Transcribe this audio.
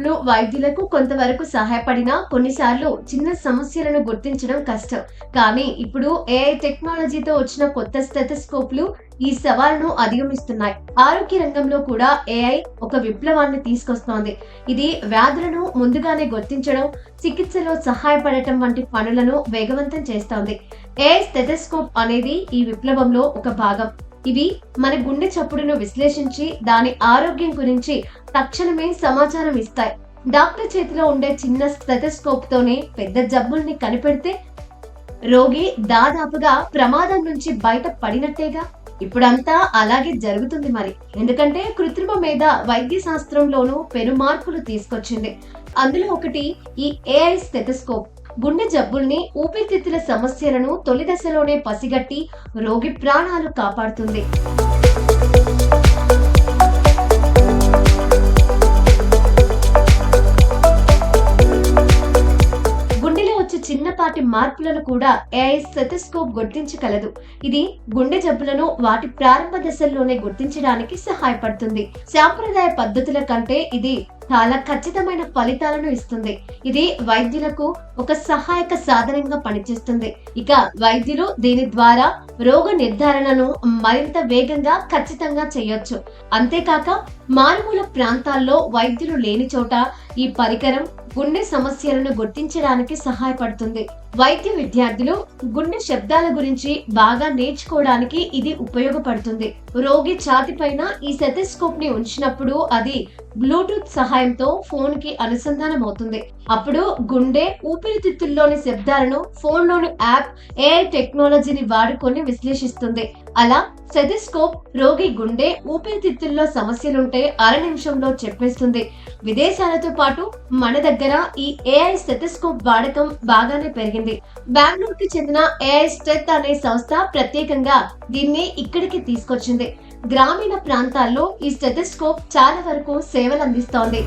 స్టెథోస్కోప్లు వైద్యులకు కొంతవరకు సహాయపడినా కొన్నిసార్లు చిన్న సమస్యలను గుర్తించడం కష్టం. కానీ ఇప్పుడు ఏఐ టెక్నాలజీతో వచ్చిన కొత్త స్టెథోస్కోప్లు ఈ సవాలును అధిగమిస్తున్నాయి. ఆరోగ్య రంగంలో కూడా ఏఐ ఒక విప్లవాన్ని తీసుకొస్తోంది. ఇది వ్యాధులను ముందుగానే గుర్తించడం, చికిత్సలో సహాయపడటం వంటి పనులను వేగవంతం చేస్తోంది. ఏఐ స్టెథోస్కోప్ అనేది ఈ విప్లవంలో ఒక భాగం. ఇవి మన గుండె చప్పుడును విశ్లేషించి దాని ఆరోగ్యం గురించి తక్షణమే సమాచారం ఇస్తాయి. డాక్టర్ చేతిలో ఉండే చిన్న స్టెథోస్కోప్ తోనే పెద్ద జబ్బుల్ని కనిపెడితే రోగి దాదాపుగా ప్రమాదం నుంచి బయట పడినట్టేగా. ఇప్పుడంతా అలాగే జరుగుతుంది మరి. ఎందుకంటే కృత్రిమ మేధ వైద్య శాస్త్రంలోనూ పెను మార్పులు తీసుకొచ్చింది. అందులో ఒకటి ఈ ఏఐ స్టెథోస్కోప్. గుండె జబ్బుల్ని, ఊపిరితిత్తుల సమస్యలను తొలి దశలోనే పసిగట్టి రోగి ప్రాణాలు కాపాడుతుంది. గుండెలో వచ్చే చిన్నపాటి మార్పులను కూడా ఏఐ స్టెథోస్కోప్ గుర్తించగలదు. ఇది గుండె జబ్బులను వాటి ప్రారంభ దశల్లోనే గుర్తించడానికి సహాయపడుతుంది. సాంప్రదాయ పద్ధతుల కంటే ఇది చాలా ఖచ్చితమైన ఫలితాలను ఇస్తుంది. ఇది వైద్యులకు ఒక సహాయక సాధనంగా పనిచేస్తుంది. ఇక వైద్యులు దీని ద్వారా రోగ నిర్ధారణను మరింత వేగంగా, ఖచ్చితంగా చేయొచ్చు. అంతేకాక మారుమూల ప్రాంతాల్లో వైద్యులు లేని చోట ఈ పరికరం గుండె సమస్యలను గుర్తించడానికి సహాయపడుతుంది. వైద్య విద్యార్థులు గుండె శబ్దాల గురించి బాగా నేర్చుకోవడానికి ఇది ఉపయోగపడుతుంది. రోగి ఛాతిపైన ఈ స్టెథోస్కోప్ ని ఉంచినప్పుడు అది బ్లూటూత్ సహాయంతో ఫోన్ కి అనుసంధానం అవుతుంది. అప్పుడు గుండె, ఊపిరితిత్తుల్లోని శబ్దాలను ఫోన్ లోని యాప్ ఏఐ టెక్నాలజీని వాడుకొని విశ్లేషిస్తుంది. అలా స్టెథోస్కోప్ రోగి గుండె, ఊపిరితిత్తుల్లో సమస్యలుంటే అర నిమిషంలో చెప్పేస్తుంది. విదేశాలతో పాటు మన దగ్గర ఈ ఏఐ స్టెథోస్కోప్ వాడకం బాగానే పెరిగింది. బెంగళూరుకి చెందిన ఏఐ స్టెత్ అనే సంస్థ ప్రత్యేకంగా దీన్ని ఇక్కడికి తీసుకొచ్చింది. గ్రామీణ ప్రాంతాల్లో ఈ స్టెథోస్కోప్ చాలా వరకు సేవలు అందిస్తోంది.